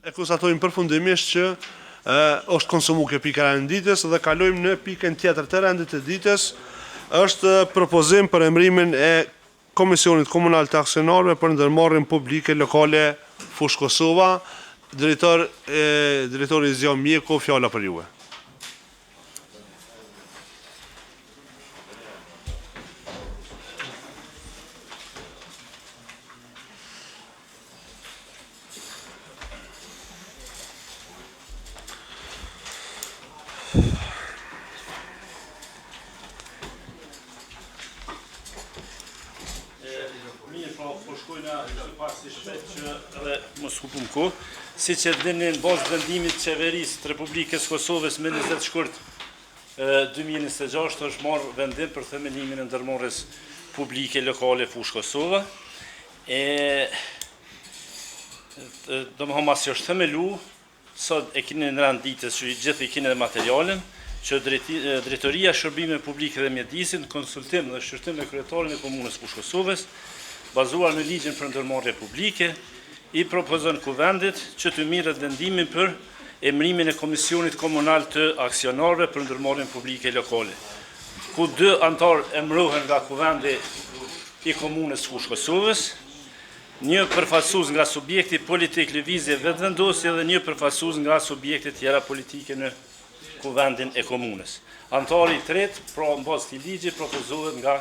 e konstatojmë përfundimisht që është konsumu kjo pika e ditës dhe kalojmë në pikën tjetër të rendit të ditës, është propozim për emrimin e Komisionit Komunal të Aksionarëve për ndërmarrjen publike lokale Fushë Kosova. Drejtori Zion Mjeku, fjala për juve. Si që dini në bazë vendimit qeverisë të Republikës Kosovës me 20 shkurt 2026 është marrë vendim për themelimin e ndërmarrjes publike lokale Fushë Kosova. Do më mas që është themelu, sot e kini në rand ditës që gjithë i kini dhe materialin, që Drejtoria Shërbime Publike dhe Mjedisin, konsultim dhe shqyrtim me kryetarin e Komunës Fushë Kosovës, bazuar në ligjin për ndërmarrje publike, i propozon kuvendit që të mirët vendimin për emrimin e Komisionit Komunal të Aksionarëve për ndërmarrjen publike lokale, ku 2 antar emrohen nga kuvendi i Komunës Fushë Kosovës, një përfaqësues nga subjekti politik lëvizje vetëvendosje dhe një përfaqësues nga subjekte tjera politike në kuvendin e komunës. Antari i tretë, pra në bazë këtij ligji, propozohet nga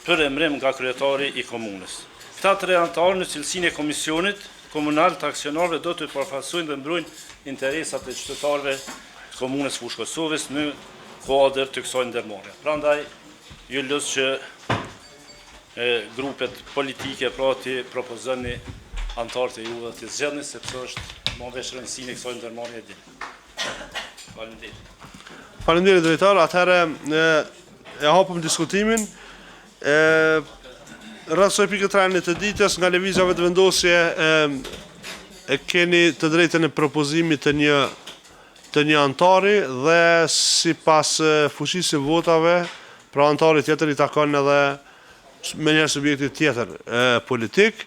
për emrim nga kryetari i komunës. Këta 3 antarë në cilësinë e Komisionit Komunal të Aksionarëve do të përfaqësojnë dhe mbrojnë interesat e qytetarëve të Komunës Fushë Kosovës në kuadër të kësaj ndërmarrje. Prandaj, ju lutem që grupet politike pra të propozoni antarët e juve të zgjedhni sepse është më veç rëndësinë e kësaj ndërmarrje e dinë. Faleminderit. Faleminderit drejtar, atëherë e hapëm diskutimin. Rreth pikës së rendit të ditës nga lëvizja vetëvendosje e keni të drejtën e propozimit të një antari dhe sipas fuqisë së votave, pra antari tjetër i takon edhe me një subjekti tjetër politik.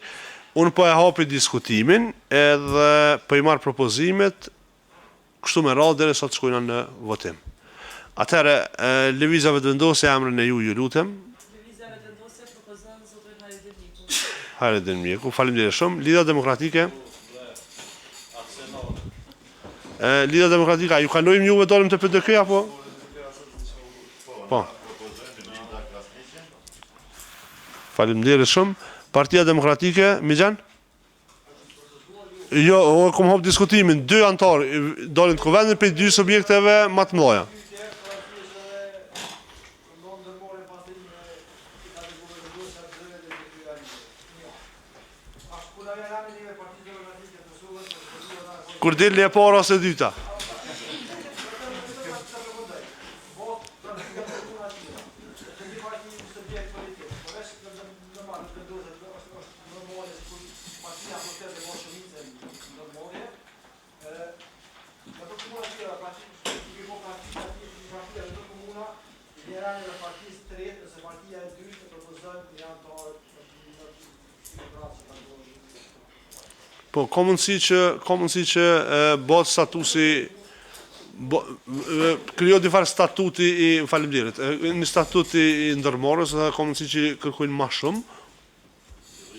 Unë po e hapi diskutimin edhe po i marr propozimet kështu me radhë derisa të shkojnë në votim. Atëherë lëvizja vetëvendosje emrin e ju lutem. Hajredin Mjeku, faleminderit shumë. Lidhja Demokratike. Lidhja Demokratike, a ju kalojmë juve dalim të PDK apo? Po. Faleminderit shumë. Partia Demokratike, Migjan? Jo, kom hap diskutimin, 2 antarë dalin të kuvendit për 2 subjekteve më të mëdha. Kur dilni e para ose e dyta? Po, ka mundësi që bëhet statusi, krijohet një farë statuti i faleminderit, një statuti i ndërmarrjes dhe ka mundësi që kërkojnë më shumë.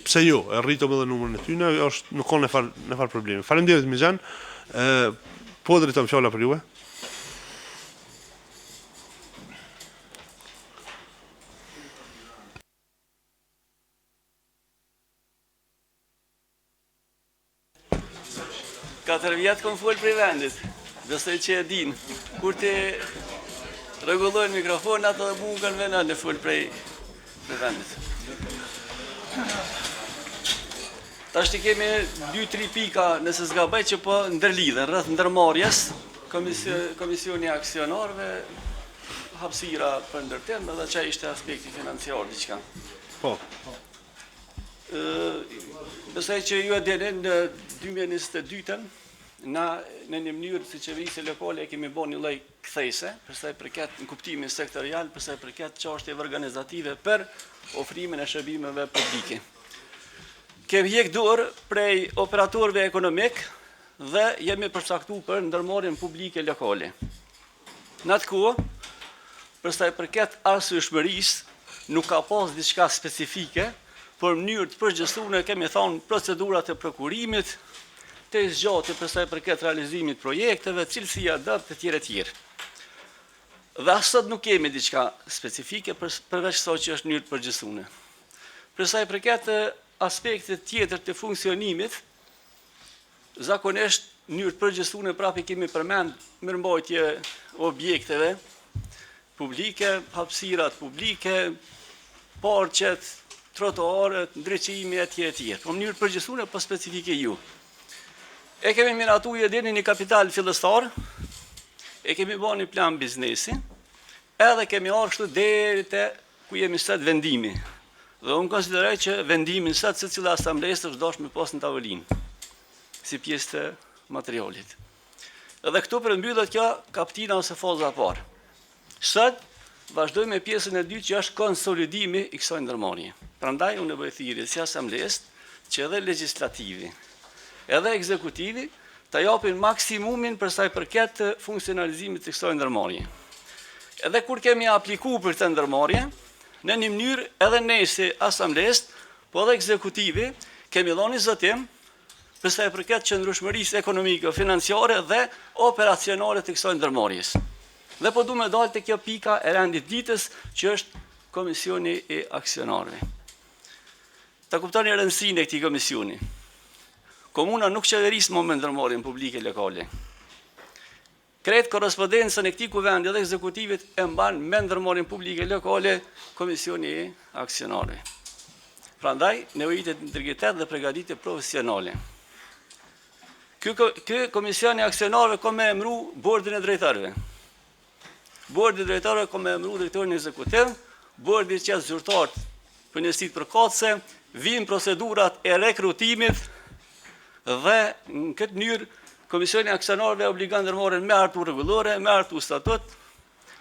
Pse jo, e rritëm edhe numrin e tyre, nuk ka në farë problemi. Faleminderit Migjan. Po drejtoj fjala për juve. Katër vjetë kom folë prej vendit, besoj që e din. Kur të rregullojnë mikrofonat dhe mungën venën e folë prej vendit. Tash të kemi 2-3 pika nëse s'ga bëj që po ndërlidhen rreth ndërmarrjes, Komisioni Aksionarëve, hapësira për ndërtim edhe që ishte aspekti financiar diçka. Po. Besoj që ju e dini në 2022-ën, na në një mënyrë si qeverisje lokale e kemi bërë një lloj kthese, përsa i përket në kuptimin sektorial, përsa i përket çështjeve organizative për ofrimin e shërbimeve publike. kemi hjek dorë prej operatorëve ekonomik dhe jemi përcaktuar për ndërmarrjen publike lokale. Në atë kohë, për sa i përket arsyeshmërisë, nuk ka pas diçka specifike, për mënyrë të përgjithësuar kemi thonë procedurat e prokurimit, të zgjatë për sa i përket realizimit projekteve, cilësia dëpt e tjerë. Dhe as sot nuk kemi diçka specifike përveç sa që është mënyrë të përgjithësuar. Për sa i përket aspektet tjetër të funksionimit, zakonisht mënyrë të përgjithësuar prapë kemi përmend mirëmbajtje objekteve publike, hapësirat publike, parqet, trotuarët, ndriçimi etj. Në mënyrë të përgjithësuar po specifike ju. E kemi miratuar deri një kapital fillestar, e kemi bërë një plan biznesi, edhe kemi ardhur kështu deri te ku jemi sot vendimi. Dhe unë konsideroj që vendimin sot secila asamblesë është dashur me pas në tavolinë, si pjesë të materialit. Edhe këtu përmbyllet kjo kaptina ose faza e parë. Sot vazhdojmë me pjesën e dytë që është konsolidimi i kësaj ndërmarrje. Prandaj unë bëj thirrje si asamblesë që edhe legislativi, edhe ekzekutivi ta japin maksimumin për sa i përket funksionalizimit të kësaj ndërmarrje. Edhe kur kemi aplikuar për këtë ndërmarrje, në një mënyrë edhe ne si asamblesë, po edhe ekzekutivi, kemi dhënë zotim për sa i përket qëndrueshmërisë ekonomike, financiare dhe operacionale të kësaj ndërmarrjes. Dhe po du me dalë të kjo pika e rendit ditës që është Komisioni i Aksionarëve. Ta kuptoni rëndësinë e këtij komisioni. Komuna nuk qeveris më me ndërmarrjen publike lokale. Kretë korrespondencën e këtij kuvendi dhe ekzekutivit e mban me ndërmarrjen publike lokale Komisioni i Aksionarëve. Prandaj nevojitet integritet dhe përgatitje profesionale. Ky Komisioni i Aksionarëve ka më emëru bordin e drejtorëve. Bordi i drejtorëve ka më emëru drejtorin ekzekutiv, bordi që zyrtar për njësitë përkatëse, vijnë procedurat e rekrutimit dhe në këtë mënyrë Komisioni i Aksionarëve obligon ndërmarrjen me hartu rregullore, me hartu statut,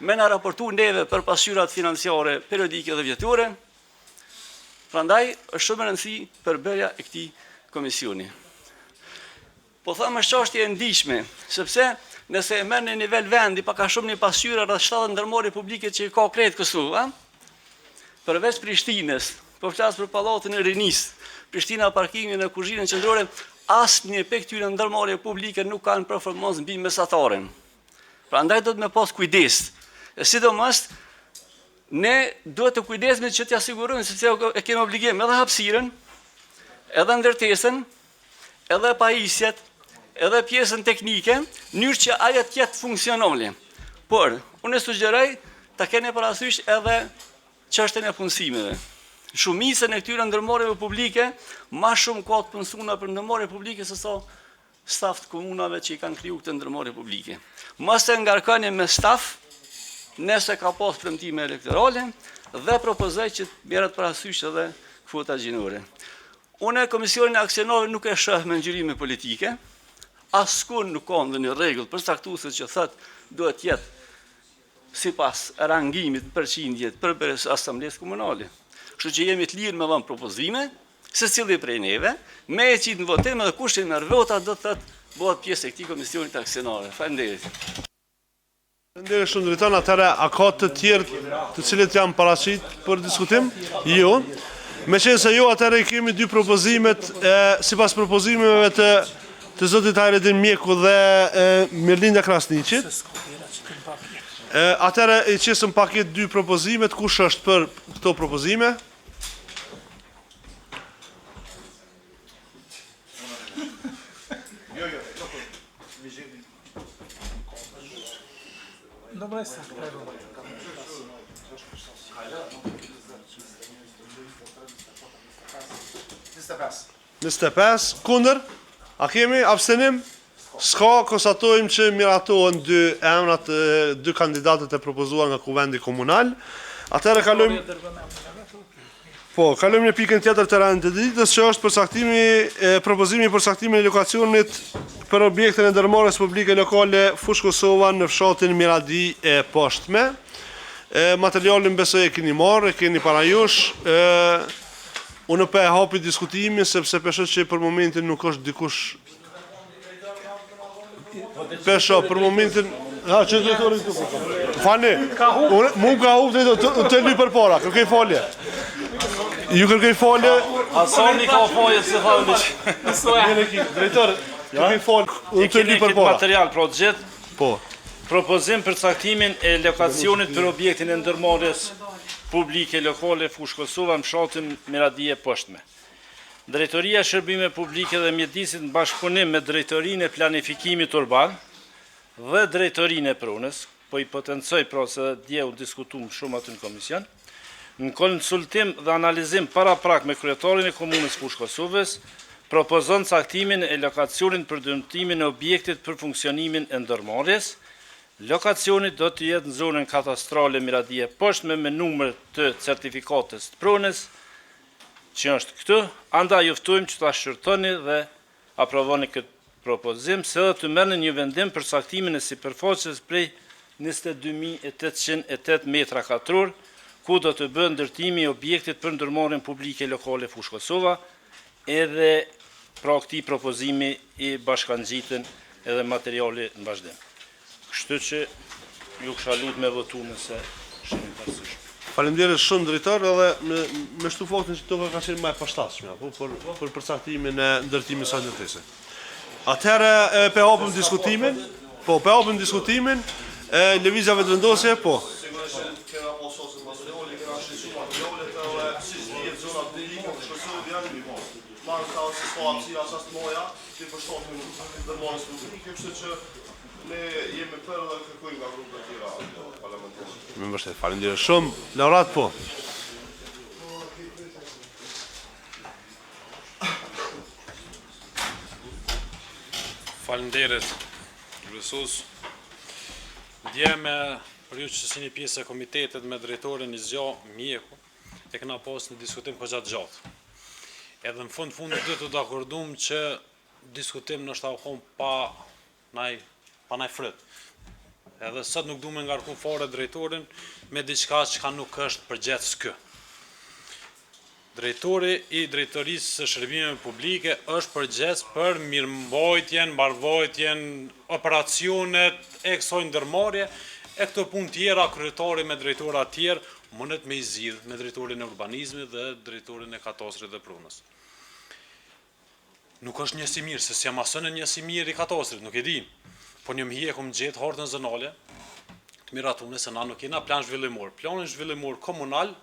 me na raportu neve për pasqyrat financiare periodike dhe vjetore. Prandaj është shumë e rëndësishme përbërja e këtij komisioni. Po thamë është çështje e ndihshme, sepse nëse e merr në nivel vendi pa ka shumë një pasqyra rreth 70 ndërmarrje publike që ka krejt këtu, përveç Prishtinës, po flas për pallatin e Rinis, Prishtina parkingin e kuzhinën qendrore, asnjë prej këtyre ndërmarrjeve publike nuk kanë performancë mbi mesataren. Prandaj do të me pas kujdes. E sidomos ne duhet të kujdesemi që t'ia sigurojmë se e kemi obligim edhe hapësirën, edhe ndërtesën, edhe pajisjet, edhe pjesën teknike, në mënyrë që ajo të jetë funksionale. Por unë sugjeroj ta keni parasysh edhe çështjen e punësimeve. Shumicën e këtyre ndërmarrjeve publike, ma shumë ka të punësuar për ndërmarrje publike se sa staf të komunave që i kanë kriju këtë ndërmarrje publike. Mos e ngarkoni me staf, nëse ka pas premtime elektorale dhe propozoj që merret parasysh edhe kvota gjinore. Unë Komisionin e Aksionarëve nuk e shoh me ngjyrime politike, askund nuk ka ndonjë rregull përcaktuese që thotë duhet jetë sipas rangimit përqindjet për asamblesë komunale. Kështu që jemi të lirë me dhënë propozime, secili prej neve, me e qitë në votim edhe kush e merr vota do të thotë bëhet pjesë e këtij komisioni të aksionarëve. Faleminderit. Faleminderit shumë drejton, atëherë a ka të tjerë të cilët janë paraqit për diskutim? Jo. Meqense jo, atëherë kemi dy propozimet sipas propozimeve të zotit Hayreddin Mjeku dhe Mirlinda Krasniqit. Atëherë i qesëm paket dy propozimet, kush është për këto propozime? Nëste 5, kundër? A kemi abstenim? S'ka, konstatojmë që miratohen dy emrat, dy kandidatët e propozuar nga kuvendi komunal. Atëherë kalojmë në pikën tjetër të rendit të ditës, që është propozimi për saktimin e lokacionit për objektën e ndërmarrjes publike lokale Fush Kosova në fshatin Miradi e poshtme. Materialin besoj e keni marrë, e keni para jush. Unë pe hapi diskutimin sepse pesho që për momentin nuk është dikush. Pesho për momentin, që drejtori këtu. Fani, mu ka hup të ly përpara, kërkoj falje. Ju kërkoj falje. Asani ka falje se falje. Drejtor, kërkoj falje, unë të ly përpara. Material pra të gjithë. Po. Propozim për caktimin e lokacionit për objektin e ndërmarrjes publike lokale Fushë Kosova në fshatin Miradije poshtme. Drejtoria e Shërbime Publike dhe Mjedisit në bashkëpunim me Drejtorinë e Planifikimit Urban dhe Drejtorinë e Pronës, po i potencoj pra se dje u diskutuam shumë aty në komision, në konsultim dhe analizim paraprak me kryetarin e komunës Fushë Kosovës, propozon caktimin e lokacionit për dëmtimin e objektit për funksionimin e ndërmarrjes. Lokacionit do të jetë në zonën katastrale Miradije poshtme me numër të certifikatës të pronës, që është këtu, andaj juftojmë që ta shqyrtoni dhe aprovoni këtë propozim, se dhe të merrni një vendim për caktimin e sipërfaqes prej 22.808 metra katror, ku do të bëhet ndërtimi i objektit për ndërmarrjen publike lokale Fushë Kosova, edhe pra këtij propozimi i bashkangjitën edhe materiali në vazhdim. Kështu që ju kësha lut me votu nëse shumë përsysh. Faleminderit shumë drejtor, edhe me shtu faktin që toka ka qenë më e përshtatshme, për përcaktimin e ndërtimit së ndërtese. Atëherë pe hapim diskutimin, lëvizjave të vendosje, po. Ne jemi për dhe kërkojmë nga grupet tjera parlamentare. Me mbështet, faleminderit shumë. Laurat, po. Faleminderit, kryesues. Dje me për ju që si një pjesë e komitetit me drejtorin i zgja Mjeku, e këna pas në diskutim për gjatë. Edhe në fundit dhe të dakordum që diskutim në shtahon pa naj fryt. Edhe sot nuk du me ngarku fare drejtorin me diçka që nuk është përgjithës kë. Drejtori i drejtorisë së shërbimeve publike është përgjithës për mirëmbajtjen, mbarvajtjen, operacionet e kësaj ndërmarrje, e këto punë tjera kryetari me drejtora tjerë mundet me i zgjidh me drejtorin e urbanizmit dhe drejtorin e katastrit dhe pronës. Nuk është njësi mirë, se si amasën e njësi mirë i katastrit, nuk e di. Po një mhije kom gjetë hartën zonale, të miratune se na nuk kena plan zhvillimor. Planin zhvillimor komunal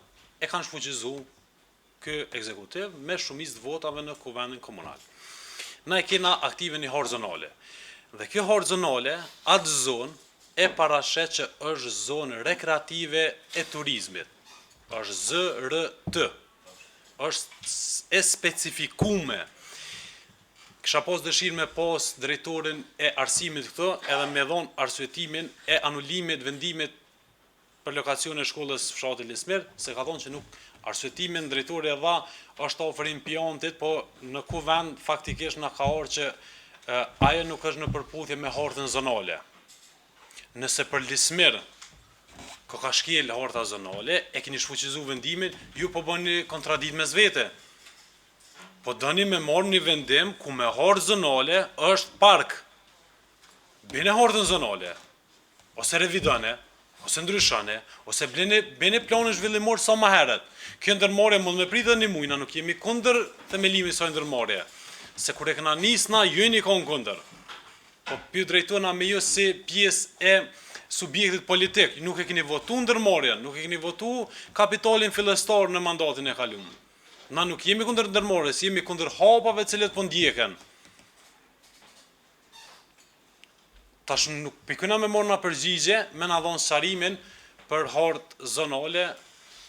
e kanë shfuqizu kë ekzekutiv me shumicë të votave në kuvendin komunal. Na e kena aktive një hartë zonale. Dhe kjo hartë zonale, atë zonë e parashet që është zonë rekreative e turizmit. është ZRT. është e specifikume. Kisha pas dëshirë me pas drejtorin e arsimit këto, edhe me dhonë arsyetimin e anulimit vendimit për lokacion e shkollës fshati Lismer, se ka thonë që nuk arsyetimin drejtori e dha është ofrim pjantit, po në ku vend faktikisht në ka orë që ajo nuk është në përputhje me hartën zonale. Nëse për Lismer ka shkel harta zonale, e keni shfuqizu vendimin, ju po bëni kontradit me zvete. Po dëni me marrë një vendim ku me hartë zonale është park. Bene hartën zonale, ose revidane, ose ndryshane, ose bene planin zhvillimor sa më herët. Kjo ndërmarrje mund me pritë një mujna, nuk jemi kundër themelimi sa ndërmarrje. Se kur e këna nisna, ju një konë kundër. Po pju drejtona me ju si pjesë e subjektit politik. Nuk e keni votu ndërmarrje, nuk e keni votu kapitalin fillestar në mandatin e kaluar. Na nuk jemi kundër ndërmarrjes, jemi kundër hapave cilët po ndjeken. Tash nuk pikëna me morë nga përgjigje, me na dhonë sharimin për hartë zonale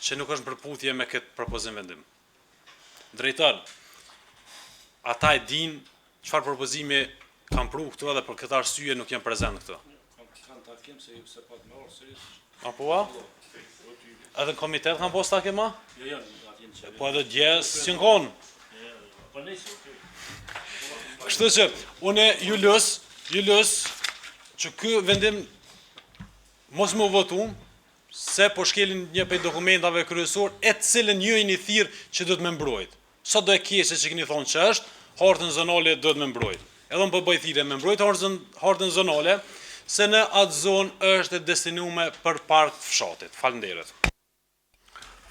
që nuk është në përputhje me këtë propozim vendim. Drejtar, ata e din çfarë propozimi kam pru këtu edhe për këtë arsye nuk jam prezent këtu. Kanë takim se ju se pat me orë sërish. Apo a? Edhe në komitet kanë pos takima? Jo, po edhe djes që në konë. Kështu që, une ju lës që kë vendim mos më votu, se po shkelin një pej dokumentave kryesor, e cilën ju i një thirë që do të me mbrojt. Sa do e keqe që keni thonë që është, hartën zonale do të më mbrojtë. Edhe më bëj thirrje me mbrojt hartën zonale, se në atë zonë është e destinuar për park fshatit. Faleminderit.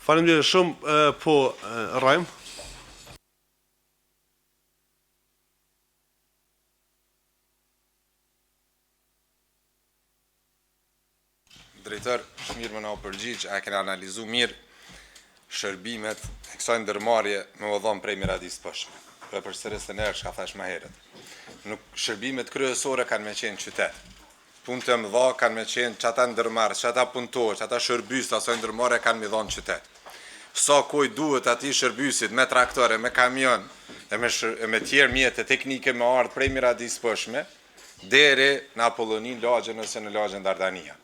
Faleminderit shumë, po Rajm. Drejtor, mirë më na u përgjigj, a kena analizu mirë shërbimet e kësaj ndërmarrje me udhëm prej Miradis poshme. Për përsëris të nërë, shka thash më herët. Nuk shërbimet kryesore kanë me qenë qytet. Punë të mëdha kanë me qenë çata ndërmarrës, çata punëtorë, çata shërbys të asaj ndërmarrje kanë me dhënë qytet. Sa kujt duhet atij shërbysit me traktore, me kamion, me tjerë mjete teknike me ardh prej Miradis poshme, deri në Apollonin lagjen ose në lagjen Dardania.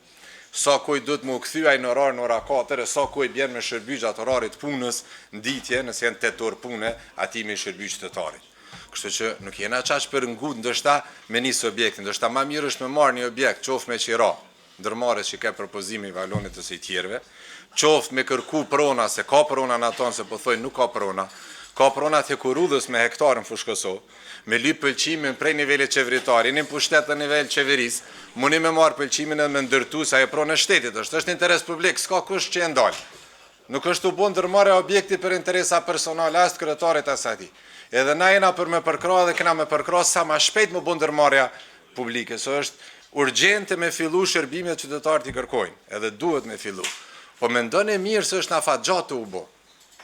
Sa kujt duhet më kthyaj në orar në ora 4, sa kujt bjen me shërbys atë orarit punës në ditje, nëse janë 8 orë pune, ati me shërbys qytetarit. Kështu që nuk jena qaq për ngut ndoshta me nisë objektin, ndoshta ma mirë është me marrë një objekt, qoftë me qira, ndërmarrës që ka propozimi i valonit ose i tjerëve, qoftë me kërku prona, se ka prona në aton, se po thojnë nuk ka prona të kurudhës me hektarën Fushkëso, me lyp pëlqimin prej nivelit qeveritar, jeni pushtet në nivel qeveris, mundi me marrë pëlqimin edhe me ndërtu sa e pronë e shtetit, është interes publik, s'ka kush që e ndalë. Nuk është të bu ndërmarrja objekti për interesa personale, as të kryetarit as ati. Edhe na jena për me përkra dhe kena me përkra sa ma shpejt më bu ndërmarrja publike, so është urgjente me fillu shërbimet qytetarët i kërkojnë, edhe duhet me fillu. Po mendoni mirë se është na fat gjatë u bo.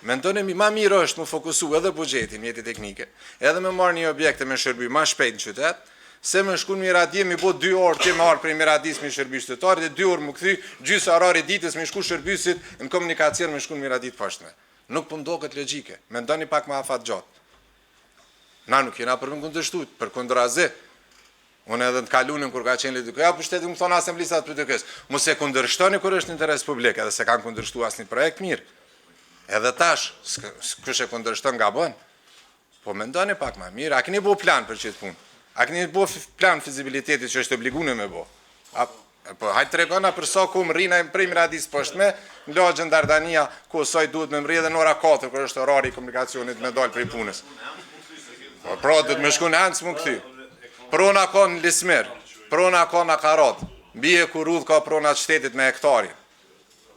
Mendoni ma mirë është më fokusu edhe buxhetin, mjeti teknike, edhe me marrë një objekte me shërby ma shpejt në qytet, se me shku në Miradis, mi bo 2 orë që me arë për Miradis me shërby qytetarit, dhe 2 orë më këthy, gjysë orari ditës me shku shërbysit në komunikacion me shku në Miradis poshtme. Nuk po ndoket logjike, mendoni pak ma afat gjatë. Na nuk jena për më kundërshtu, për kundrazi. Unë edhe në të kalunin kur ka qenë lidhë, ja për shtetë më thonë asemblisat për të kësë. Mos e kundërshtoni kur është interes publik, edhe se kanë kundërshtu asë një projekt mirë. Edhe tash, kush e kundërshton nga bën, po mendoni pak ma mirë, a keni bo plan për qëtë punë? A keni bo plan fizibilitetit që është obligune me bo? Po hajtë tregona për sa ku më rina prej Miradis poshtme, në lagjen Dardania, ku saj duhet me mri edhe në ora 4, kër është orari i komunikacionit me dalë prej punës. Po pra, duhet me shku në hancë më këthy. Prona ka në Lismer, prona ka në Karat, bie kur udh ka prona të shtetit me hektarin.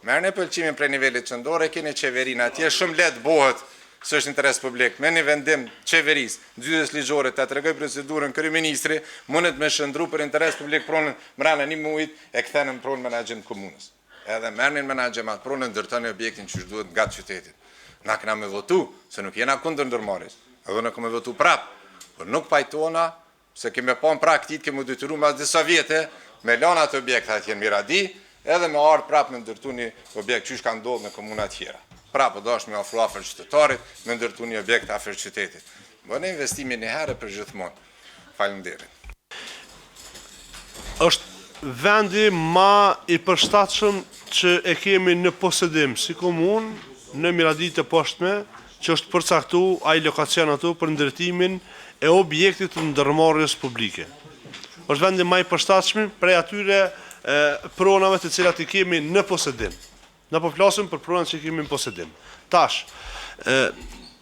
Merë në pëlqimin prej nivellit qëndore, keni qeverin atje, shumë letë bohet, së është interes publik, me një vendim qeveris, gjydës ligjore të tregoj procedurën kryeministri, mundet me shëndru për interes publik pronën mrena një mujt e këthenën pronë menagjem komunës. Edhe merë një menagjemat pronën dërtën e objektin që duhet nga qytetit. Na këna me votu, se nuk jena kundër ndërmaris, edhe nuk me votu prap, por nuk pajtona, se keme pon praktit, keme detyru mas disa vjetë, me lana të objektat jenë Miradi, edhe me ardë prapë me ndërtu një objekt që ka ndodhë në komunat tjera. Prapë do është me ofru afer qytetarit, me ndërtu një objekt afer qytetit. Bënë investimin një herë për gjithmonë. Faleminderit. Është vendi ma i përshtatshëm që e kemi në posedim si komunë në Miradit të poshtme, që është përcaktu ai lokacion ato për ndërtimin e objektit të ndërmarrjes publike. Është vendi ma i përshtatshëm prej atyre pronave të cilat i kemi në posedim. Në po flasim për pronat që kemi në posedim. Tash,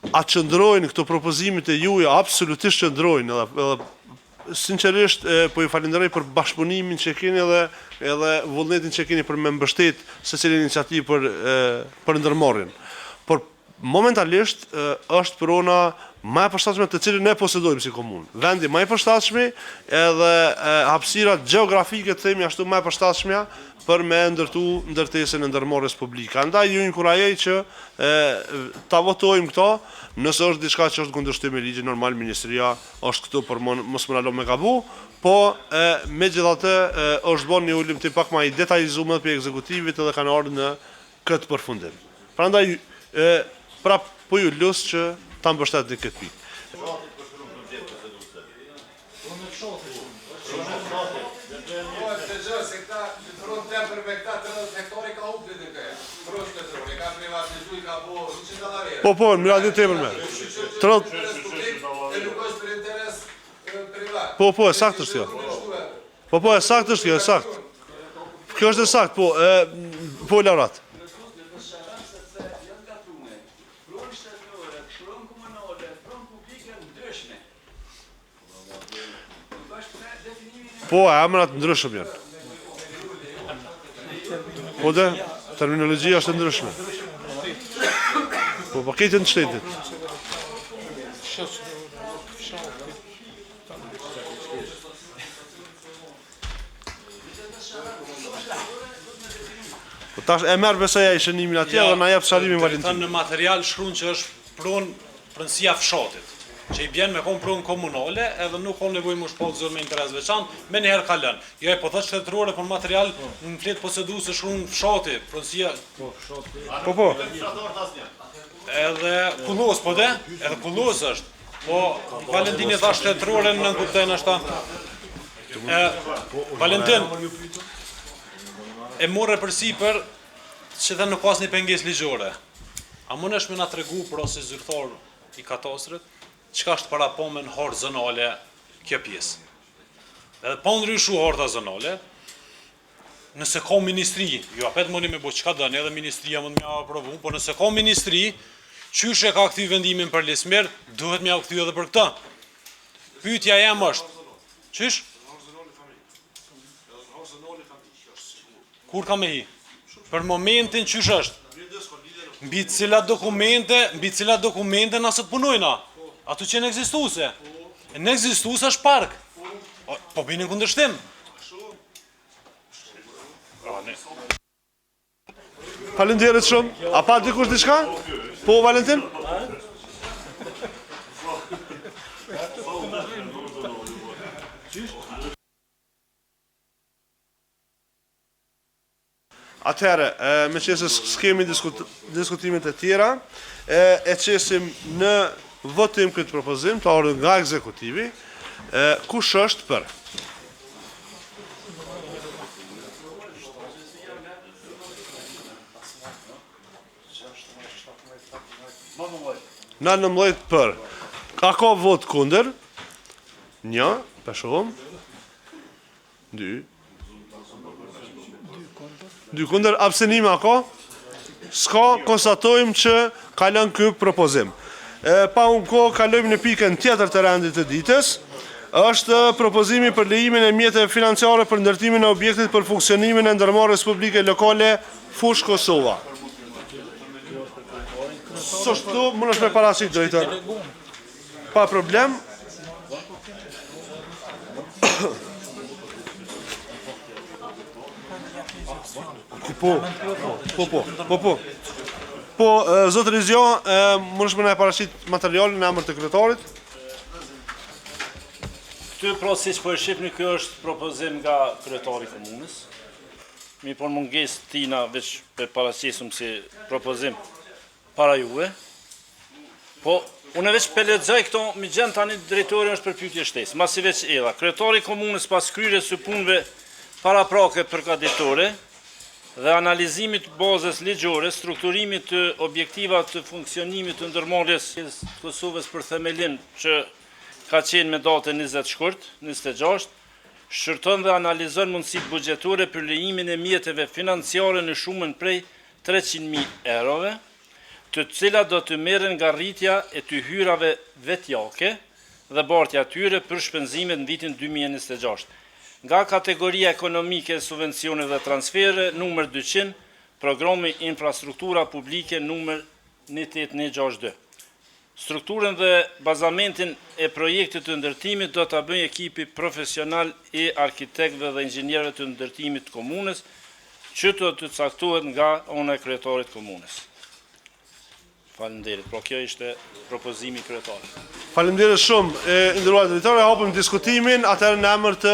a qëndrojnë këto propozimit e juja, absolutisht qëndrojnë, edhe sinqerisht po i falenderoj për bashkëpunimin që keni edhe vullnetin që keni për me mbështet se cilë iniciativë për ndërmarrjen. Por momentalisht është prona ma e përshtatshme të cilën ne posedojmë si komunë. Vendi ma e përshtatshme edhe hapësirat gjeografike të themi ashtu ma e përshtatshmja për me ndërtu ndërtesën e ndërmarrjes publike. Andaj ju inkurajoj që ta votojmë këto, nëse është diçka që është kundërshtim me ligjin, normal ministria është këtu për mos më me gabu, po megjithatë është bën një ullim të pak më i detajzuar për ekzekutivit edhe kanë ardhur në këtë përfundim. Prandaj prap po ju lus që ta mbështetni këtë pikë. Po, në Miradin tepër me. Po, e sakt është kjo. Po, e sakt është kjo, e sakt. Kjo është e sakt, po, Laurat. Po, emrat ndryshëm janë. Po dhe, terminologjia është ndryshme. Po, paketin të shtetit. Po tash e merr besoj ai shënimin atje dhe na jep shërimin Valentin. Në material shkruan që është pronësia fshatit, që i bjen me kon pronë komunale, edhe nuk ka nevojë më shpallë me interes veçantë, me një herë ka lënë. Jo e po thotë shtetërore për material në flet proceduese shkruan fshati, pronësia. Po. Edhe kullos po dhe, edhe kullos është. Po Valentini tha shtetërore në kuptojnë ashta. Valentin e morë përsipër që dhe nuk pas një pengesë ligjore. A mund është me nga tregu për ose zyrtar i katastrit, çka është para po me në hartë zonale kjo pjesë. Edhe pa ndryshu harta zonale, nëse ka ministri, jo apet mundi me bo qka dënë, edhe ministria mund me aprovu, po nëse ka ministri, qysh e ka këthy vendimin për lismer, duhet me këthy edhe për këta. Pyetja jem është, qysh? Kur ka me hi? Për momentin qysh është? Mbi cilat dokumente nëse të punojna? Ato që në ekzistuse. Në ekzistuse është park. Po binin kundërshtim. Faleminderit shumë. A pa dikush diçka? Po Valentin? Atëherë, me qëse s'kemi diskutimet e tjera, e qesim në votim këtë propozim të ardhur nga ekzekutivi, kush është për? Në 19 për. Ka vot kundër? 1, për shumë. 2 kundër, abstenime ako? S'ka, konstatojmë që kalon ky propozim. Pa unë ko, kalojmë në pikën tjetër të rendit të ditës, është propozimi për lejimin e mjeteve financiare për ndërtimin e objektit për funksionimin e ndërmarrjes publike lokale Fush Kosova. Sështu, mund është me parasit drejtër. Pa problem. Po, zotë Rizjo, mund është me në parasit materialin në emër të kryetarit? Këtë pra si që po e shqipni, kjo është propozim nga kryetari komunës. Mi por munges tina veç për parasisëm si propozim para juve. Po, unë veç për lexoj këto, mi gjenë tani drejtori është për pyetje shtesë. Masi veç edha, kryetari komunës pas kryerjes së punëve para prake përgatitore dhe analizimit bazës ligjore, strukturimit të objektivat të funksionimit të ndërmarrjes të Kosovës për themelin që ka qenë me datën 20 shkurt, 26, shërton dhe analizon mundësit buxhetore për lejimin e mjeteve financiare në shumën prej 300.000 eurove, të cilat do të merren nga rritja e të hyrave vetjake dhe bartja tyre për shpenzimet në vitin 2026. Nga kategoria ekonomike, subvencione dhe transfere, numër 200, programi infrastruktura publike, numër 1862. Strukturën dhe bazamentin e projektit të ndërtimit do të bëjë ekipi profesional e arkitektëve dhe inxhinierëve të ndërtimit të komunës, që do të caktohet nga ona e kryetarit komunës. Faleminderit, pro kjo ishte propozimi kryetarit. Faleminderit shumë, nderuar drejtor, hapim diskutimin, atëherë në emër të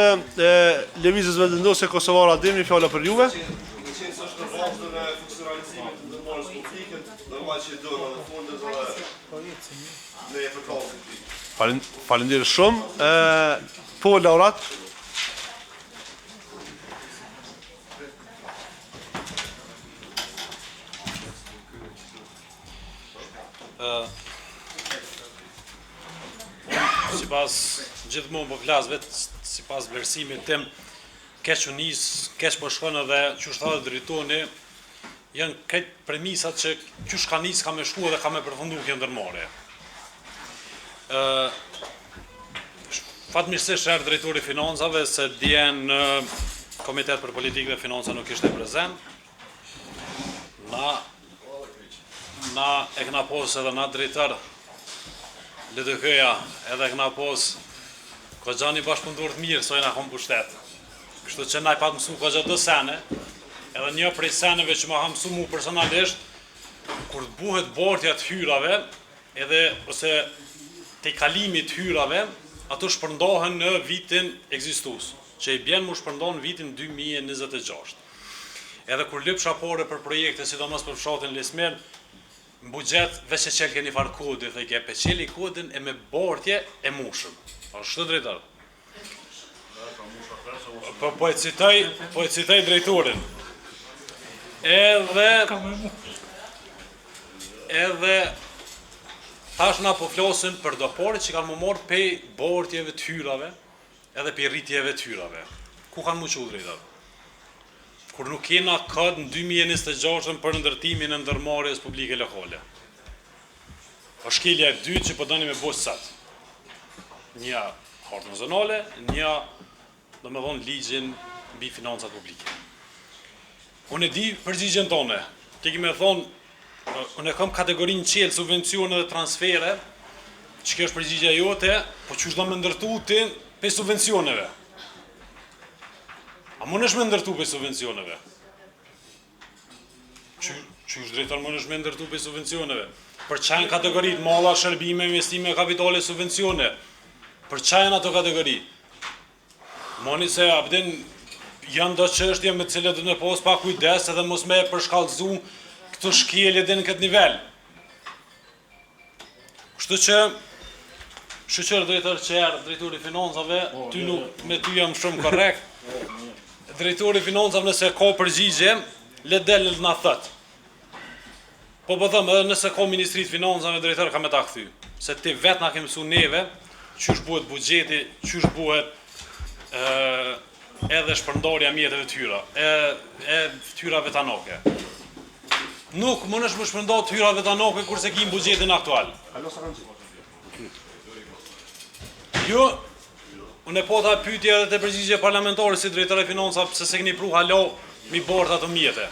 Lëvizjes Vendendosje Kosovare Ademi, fjala për juve. Qenë së është në vazhdën e funksionalizimit të ndërmarrjes publike, normal që do në fondet dhe ne e përkasim. Faleminderit shumë. Po laureat. Si pas gjithmonë po flas vetë si pas vlerësimit tim, keq u nis, keq po shkon edhe qysh tha drejtoni, janë këtë premisat që qysh ka nis, ka me shku dhe ka me përfundu kjo ndërmarrje. Fatmirësisht erdhi drejtori i financave se djen në Komitet për Politikë dhe Financa nuk ishte prezent. Na e kena pos edhe na drejtar LDK-ja edhe kena pos koxhani bashkëpunëtor të mirë, sojna kom pushtet. Kështu që na i pat mësu koxha do sene, edhe një prej seneve që ma ka mësu mu personalisht, kur të buhet bortja të hyrave, edhe ose te kalimi të hyrave, ato shpërndohen në vitin ekzistus, që i bjen mu shpërndohen në vitin 2026. Edhe kur lyp shapore për projekte, sidomos për fshatin Lesmer, në buxhet veç e qel keni farë kodi, dhe i ke pe qeli kodin e me bortje e mushëm. Ashtu drejtar. Po e citoj drejtorin. Edhe tash na po flasin për doporit që kanë më morë pej bortjeve të hyrave edhe pej rritjeve të hyrave. Ku kanë më qu drejtar? Kur nuk kena kod në 2026 për ndërtimin e ndërmarrjes publike lokale. O shkelja e dytë që po doni me bosh sot. Një hartën zonale, një domethënë ligjin mbi financat publike. Unë e di përgjigjen tonë. Ti kemi thonë, unë e kam kategorinë qelë, subvencione dhe transfere, që kjo është përgjigja jote, po që do me ndërtu ti pe subvencioneve. A më nësh me ndërtu pe subvencioneve? Që është drejtar më nësh me ndërtu pe subvencioneve? Për qajnë kategoritë, malla, shërbime, investime, kapitale, subvencione. Për qajnë ato kategori? Moni se abdin janë do çështje me cilët do të pas pa kujdes edhe mos me përshkallëzu këto shkelje dhe në këtë nivel. Kështu që shqyqër drejtor që erë drejtori financave, me ty jam shumë korrekt. Drejtori financave nëse ka përgjigje, le del në thët. Po thëmë edhe nëse ka Ministrit Financave drejtor ka me ta kthy. Se ti vetë na ke mësu neve, qysh buhet buxheti, qysh buhet edhe shpërndarja mjeteve të hyra, e hyrave tanake. Nuk më nësh më shpërndar të hyrave tanake kurse kim buxhetin aktual. Jo, unë e po ta pyetje edhe te përgjigje parlamentare si drejtori i financave pse se keni pru halo mi bord ato mjete.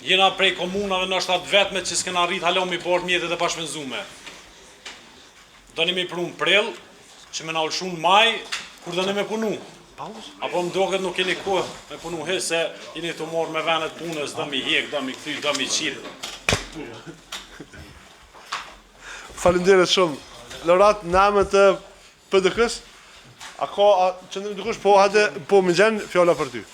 Jena prej komunave në shtatë vetme që s'kena arrit halo mi bord mjetet e pashpenzume. Doni me pru në prill, që me na ulshun maj, kur doni me punu. Apo më doket nuk keni kohë me punu hes se jeni të morë me venet punës, do mi hek, do mi kthy, do mi qirë. Faleminderit shumë. Laureat namë të PDK-s. A ka qëndrim dikush po hajde po më gjen fjala për ty.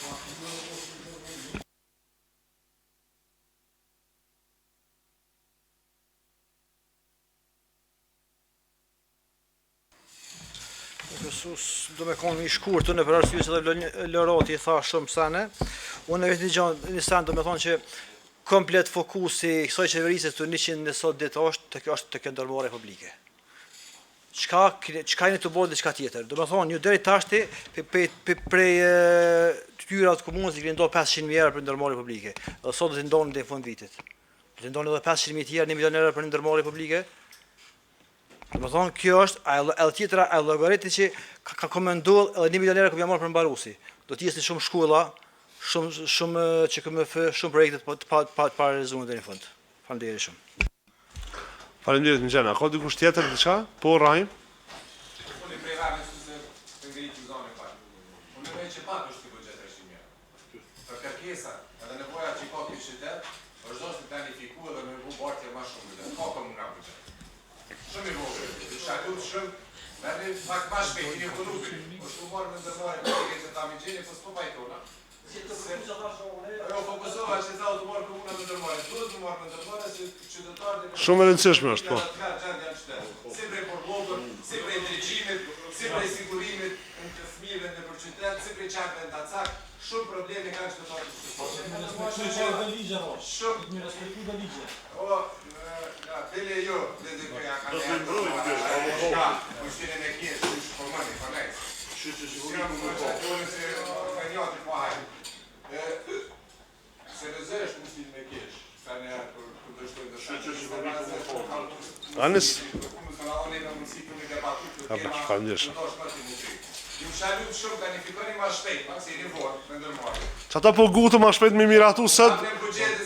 Do me konë një shkurtë në për arsye se dhe Lorati i tha shumë sene. Unë e vetë një sen do me thonë që komplet fokusi i kësaj qeverisë të 100 në sot ditë është të ndërmarrja publike. Çka jeni të bëhet diçka tjetër. Do me thonë, ju deri tashti prej tyrat komunës i keni ndonë 500.000 euro për ndërmarrje publike. Dhe sot do të ndonë në fund vitit. Do të ndonë edhe 500.000 tjerë, 1 milion euro për ndërmarrje publike. Do me thonë, kjo është edhe tjetra e llogaritmi që ka komenduar edhe 1 milion euro që marrë për mbaruesi. Do të jesni shumë shkolla, shumë që kemë shumë projekte të realizuar deri në fund. Faleminderit shumë. Faleminderit më gjena. Ka dikush tjetër diçka? Po Rahim. Unë prej rrave se të ngritë zonë fal. Unë vetë që pak është ky buxhet 300.000 euro. Për kërkesa, edhe nevoja që ka ky qytet, është do të planifikuar dhe me u bortje më shumë. Ka komuna buxhet. Shumë i vogël. Shatu shumë, merrni pak më shpejt, jeni produkti. Po shumë marrë me ndërmarrje politike që ta më gjeni, po s'po pajtona. Jo, fokusova që sa të marrë komuna me ndërmarrje. Duhet të marrë me ndërmarrje që qytetarët Shumë e rëndësishme është, po. Si prej portllokut, si prej ndriçimit, si prej sigurimit të fëmijëve në qytet, si prej çarkëve në Tacak, shumë probleme kanë qytetarët. Shumë respektu dhe ligje. O, dele jo, dhe ja kanë ja, kushtimin e kjes, është formani, përnejt. Seriozisht kushtimin e kjes, kanë ja kur do shkojnë të Anis. Ju shalut shumë planifikoni ma shpejt, pak se i rivor, me ndërmarrje. Që ata po gutu ma shpejt me miratu sët,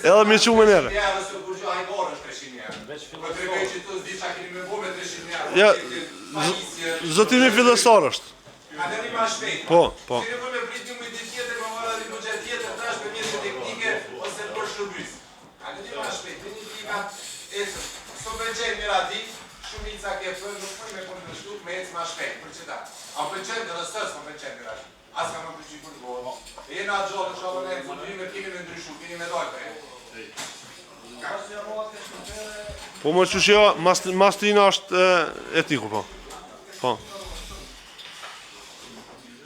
edhe me qume nere. Ja, dhe se burgjo hajgore është 300 njerë. Po të regoj që të zdi qa keni me bo me 300 njerë. Ja, zëtimi fillestar është. A dhe një ma shpejt. Po. Si rivor me prit një mujti tjetër, me marrë dhe një bugjet tjetër, trash për mjese teknike, ose për shërbys. A dhe një ma shpejt, dhe një tika, së përqenj mirati, shumica ke për, nuk për me përndështu, me ecë ma shpejt, për qëta. A përqenj dhe sës më përqenj mirati. As ka më përqenj për të gohë. E jena atë gjohë të shabën e të fundime, kemi me ndryshu, kemi me dojë për e. Po më që shjo, mastrina është etiku, po. Po.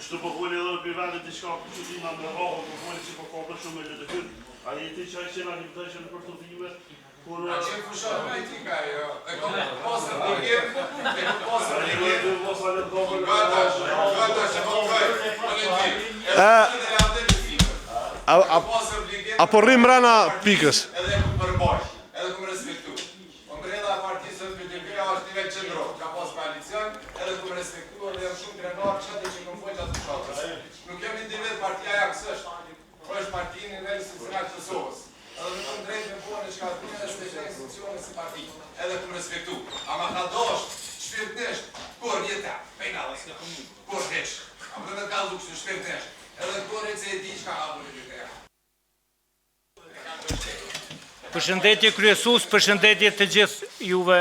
Shtu po voli edhe për vendet i shka për qëtina me rohë, po voli që po ka për shumë e letë kërë. A jeti që a i qena një vdëshën për të dhime, A qenë fushat me ti ka jo, e kom posër bligim, gata që po koj, Apo rrim rana pikës. edhe kom përboj, edhe kom respektu. O mreda partisën për DP-a është nivel qëndro, ka pas koalicion, edhe kom respektu, edhe jam shumë krenar qëtë që kom fojnë qatë fushatës. Nuk jam individ partia jakës është parti nivel sincional të Kosovës. Edhe nuk kom drejt me buën e shka të një respektoj institucionet si parti, edhe kom respektu. Ama ka dosht, shpirtnisht, kur jeta, pejna dhe, kur heq. A më dhe kaldu kështu shpirtnisht, edhe kur e që e di qka ka bërë jeta. Përshëndetje kryesus, përshëndetje të gjithë juve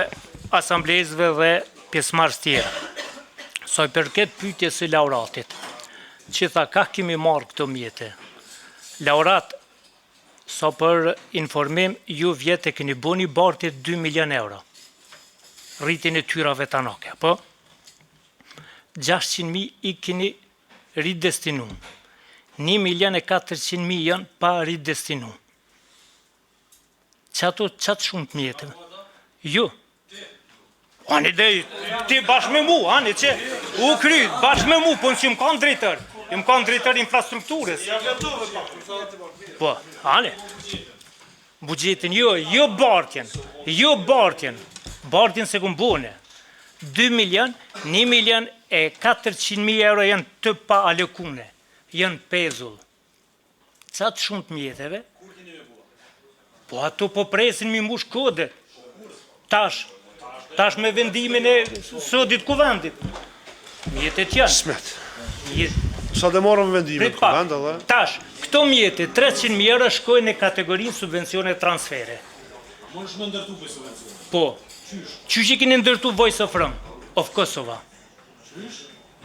asamblezëve dhe pjesëmarrës tjerë. Sa i përket pyetjes së laureatit, që tha ka kemi marrë këto mjete. Laureat, sa për informim, ju vjetë e keni bëni bartit 2 milion euro. Rritin e tyrave tanake, po? 600.000 i keni ridestinu. 1.400.000 janë pa ridestinu. Qatë shumë të mjetëve? Ju. Ani dhe, ti bashkë me mu, ani që u kry, bashkë me mu, po nësë jëmë kanë drejtër. Jëmë kanë drejtër infrastrukturës. Po, ani. Bugjetin, jo bartjen. Jo bartjen. Bartjen se këmë bune. 2 milion, 1.400.000 euro janë të pa alekune. Janë pezull. Qatë shumë të mjetëve? Po ato po presin mi mbush kode. Tash me vendimin e sodit kuvendit. Mjetet janë. Smet. Sa dhe morëm vendimin të kuvend, edhe? Tash, këto mjetet, 300.000 euro shkojnë në kategorinë subvencione transfere. Më është me ndërtu për subvencione? Po. Qysh i keni ndërtu Voice of Rome, of Kosova?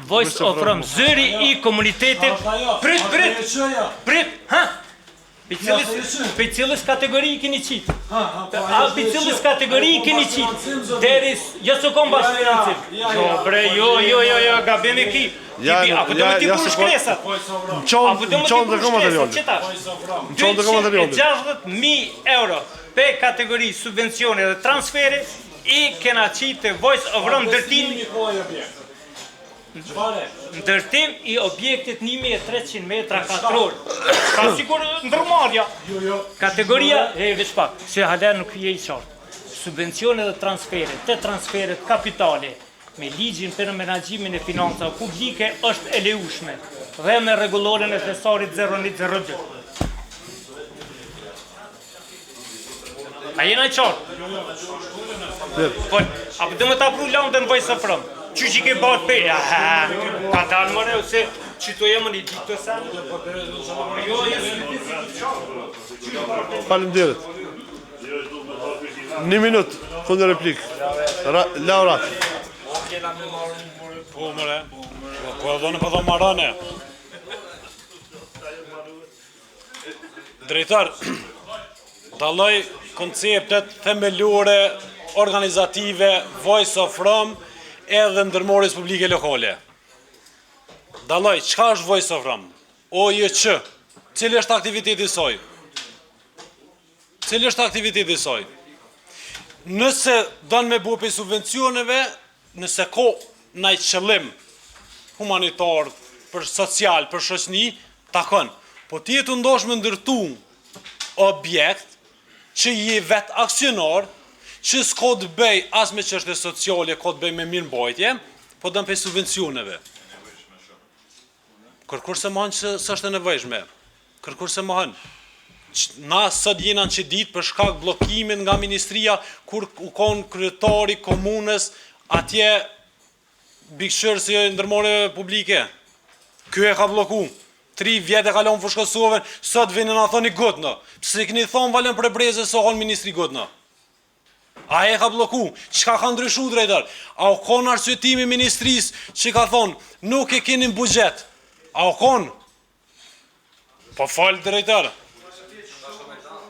Voice of Rome, zëri i komunitetit. Prit, ha? Për cilës kategori i keni qitë? Për cilës kategori i keni qitë? Deris, jësë kom bashkë financim. Jo, bre, jo, gabim e ki. Apo të më t'i për shkresat? Apo të më t'i për shkresat, që tash? 260.000 euro për kategori subvencione dhe transfere i kena qitë Voice of Rome ndërtim i objektit 1.300 metra katror. Ka sigur ndërmarja. Kategoria, veç pak, se haler nuk je i qartë. Subvencione dhe transfere, të transferet kapitale, me ligjin për menaxhimin e financa publike është e lejushme dhe me rregulloren e thesarit 0102. A jena i qartë? Po, apo dhe më ta pru landën Voice of Rome. Që që ke bërë për, ka dalë mëre, ose që të jemë një ditë të sanë. Faleminderit. 1 minutë, fundë replik. Laurat. Po, mëre. Po, edhe në përdo marane. Drejtar, daloj konceptet themelore, organizative, Voice of Rome, edhe ndërmorjes publike lokale. Daloj, qka është Voice of Rome? OJQ, cili është aktiviteti soj? Cili është aktiviteti soj? Nëse dënë me bu për subvencioneve, nëse ko në i qëllim humanitar, për social, për shoqni, takon. Po ti e të ndosh me ndërtu objekt që je vet aksionar, që s'ka të bëj as me çështje sociale, ka të bëj me mirëmbajtje, po dëm për subvencioneve. Kërkur se mohën që s'është e nevojshme. Kërkur se mohën. Na sot jena në që ditë për shkak bllokimin nga ministria, kur u konë kryetari komunës, atje bikëshërë si ndërmarrje publike. Ky e ka blloku. 3 vjetë e kalon Fushkosovën, sot vini na thoni Godna. Pse keni thonë Valen Prebreze se hon ministri Godna? A e ka blloku? Çka ka ndryshuar drejtar? A u kon arsyetimi ministrisë që ka thonë nuk e keni në buxhet? A u kon? Po fal drejtar.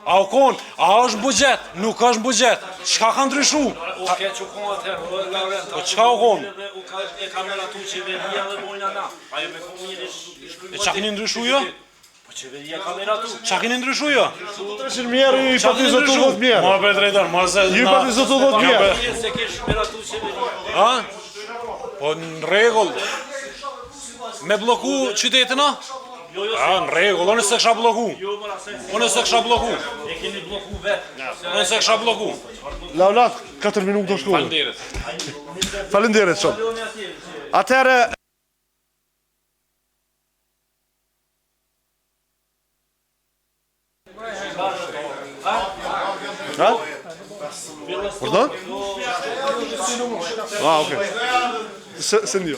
A u kon? A është buxhet? Nuk është buxhet. Çka ka ndryshuar? Po çka u kon? E kameratu qeveria dhe bojna na. Ajo me komunish. E çka keni ndryshuar jo? Po qeveria kameratu. Çka keni ndryshuar jo? 300 mjerë i pati zotu 10 mjerë. Ma për drejtar, ma se... Ju pati zotu 10 mjerë. Se kesh kameratu qeveria. Ha? Po në regull. Me bloku qytetin a? A, në regull, unë se kësha bloku. Unë se kësha bloku. E keni bloku vetë. Unë se kësha bloku. Laulat, 4 minutë të shkullë. Falenderit. Falenderit shumë. Atëherë... Ha? Pardon? Ah, okej. Se ndio.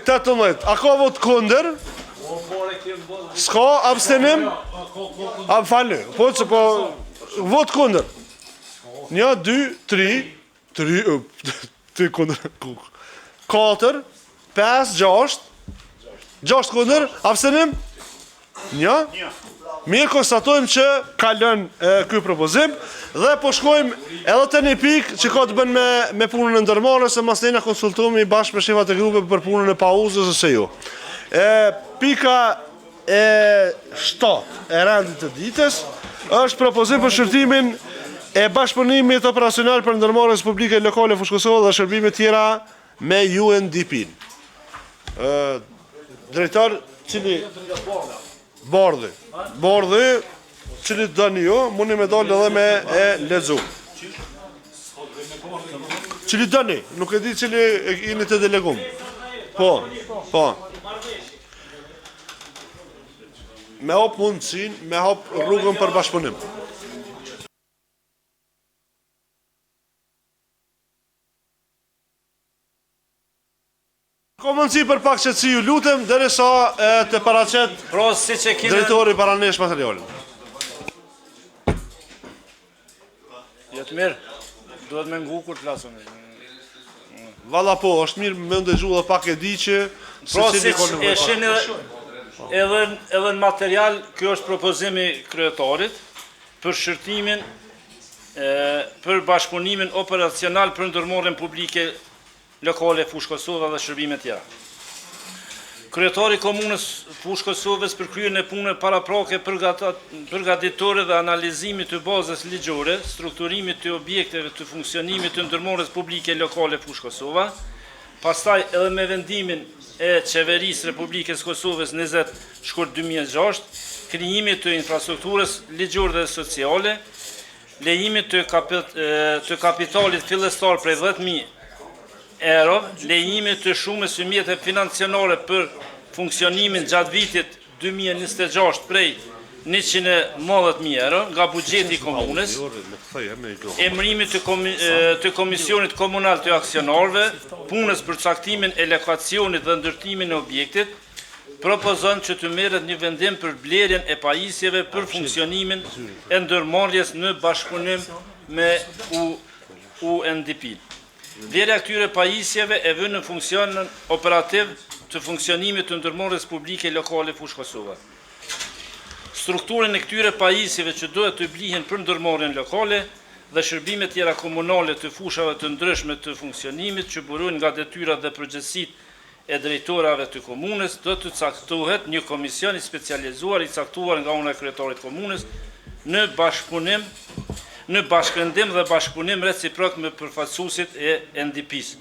18. A ka vot kundër? S'ka abstenim? A falë. Po që po vot kundër. 1 2 3 kundër. 4 5 6 kundër, abstenim? 1. Mirë konstatojmë që kalon ky propozim dhe po shkojmë edhe te një pikë që ka të bën me punën e ndërmarrjes, se mas ne na konsultohemi bashkë me shefat e grupeve për punën e pauzës ose jo. Pika e 7 e rendit të ditës është propozim për shërtimin e bashkëpunimit operacional për ndërmarrjes publike lokale Fushkosova dhe shërbime tjera me UNDP. Drejtor, cili Bardhi, cili dëni jo, mundi me dalë edhe me e lexu. Cili dëni, nuk e di cili jeni të delegum. Po. Me hop mundësin, me hop rrugën për bashkëpunim. Ka mundësi për pak qëtësi ju lutem, derisa të paraqet drejtori paranesh materialin. Jetë mirë, duhet me ngu kur të lasën. Valla po, është mirë me ndëgju dhe pak e di që... Pro, si që e shenë edhe në material, kjo është propozimi kryetarit për shërtimin, për bashkëpunimin operacional për ndërmarrjen publike lokale Fushkosova dhe shërbime tjera. Kryetari Komunës Fushkosovës për kryen e punë paraprake përgatitore dhe analizimit të bazës ligjore, strukturimit të objekteve të funksionimit të ndërmarrjes publike lokale Fushkosova, pastaj edhe me vendimin e Qeverisë Republikës Kosovës 20 shkurt 2006, krijimit të infrastrukturës ligjore dhe sociale, lejimit të kapitalit fillestar prej 10.000 euro, lejimit të shumës së mjete financionare për funksionimin gjatë vitit 2026 prej 110.000 euro nga buxheti i komunës, emërimit të Komisionit Komunal të Aksionarëve, punës për caktimin e lokacionit dhe ndërtimin e objektit, propozon që të merret një vendim për blerjen e pajisjeve për funksionimin e ndërmarrjes në bashkëpunim me UNDP. Vlerja këtyre pajisjeve e vënë në funksionin operativ të funksionimit të ndërmarrjes publike lokale Fushkosova. Strukturën e këtyre pajisjeve që duhet të blihen për ndërmarrjen lokale dhe shërbime tjera komunale të fushave të ndryshme të funksionimit që burojnë nga detyrat dhe përgjegjësitë e drejtorave të komunës, do të caktohet një komision i specializuar i caktuar nga ana e kryetarit komunës në bashkëpunim, në bashkëndim dhe bashkëpunim reciprok me përfaqësuesit e NDP-s,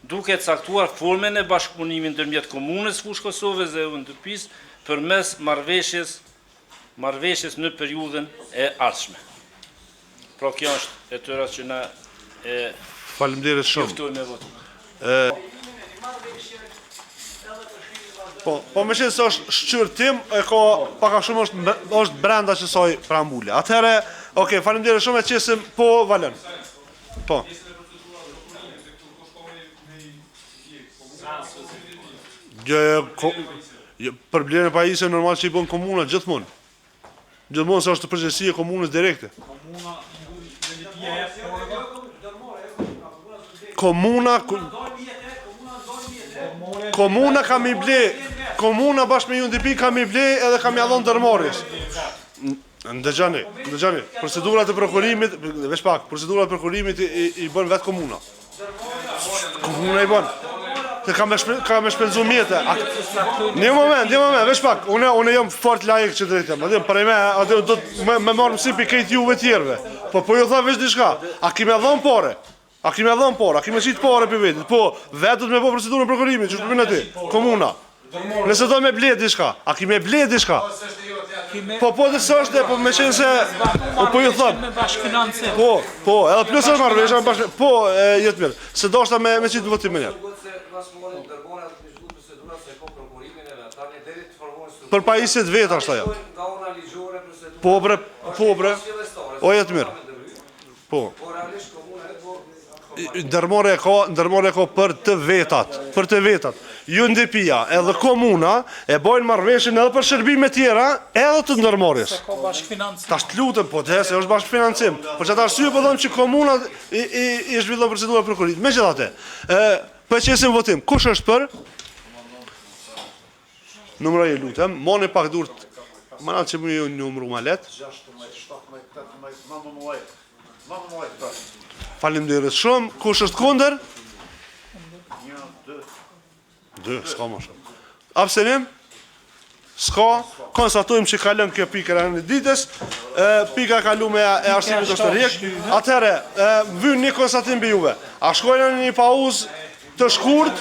duke caktuar formën e bashkëpunimit ndërmjet komunës Fushkosovës dhe UNDP-s përmes marrëveshjes në periudhën e ardhshme. Pra kjo është e tëra që na e Faleminderit shumë. joftojmë me votë. Po me qenë se është shqyrtim, e ka paka shumë është brenda qësaj preambule. Atëherë, okay, faleminderit shumë e qesim po Valen. Po. Problemi pa isë normal që i bën komuna gjithmonë. Gjithmonë se është përgjegjësia e komunës direkte. Komuna ka mi ble, komuna bashkë me UNDP ka mi ble edhe ka mi adhon dërmarrjes. Ndëgjani, procedurat e prokurimit, veç pak, procedurat e prokurimit i bën vetë komuna. Komuna i bën. Se ka me shpenzu mjete. Një moment, veç pak, unë jam fort lajek që drejtëm, për e me, do me marrë mësim për kejt juve tjerve. Po ju tha veç diçka, a kime dhon pare? A kime qitë pare për vetit? Po, vetët me po procedurën prokurimit, që shpërpin e ti, komuna. Nëse do me bled diçka, a kime bled diçka? Po dhe së është po me qenë se, po ju thëmë. Po, edhe plus është marrë, veç bashkë, po, jetë mirë, se do është me qitë votim me njerë. Për pajisit vetë është ajo. Po bre, o jetë mirë. Po. Ndërmore e ka për të vetat. UNDP-ja edhe komuna e bojnë marrëveshjen edhe për shërbime tjera edhe të ndërmorjes. Ta shtlutem, po dhe se është bashkëfinancim. Për që ta arsye po dhëmë që komuna i zhvillon procedura prokurimit. Megjithatë, për qesim votim, kush është për? Numra i lutem, moni pak durët, më natë që më ju numru ma let. Faleminderit shumë, kush është kundër? 2, s'ka më shumë. Abstenim? S'ka, konstatojmë që kalën kjo pikër e në ditës, pika kalu me e arsimit është të rjek. Atëhere, vynë një konstatim për juve. A shkojnë një pauzë të shkurt,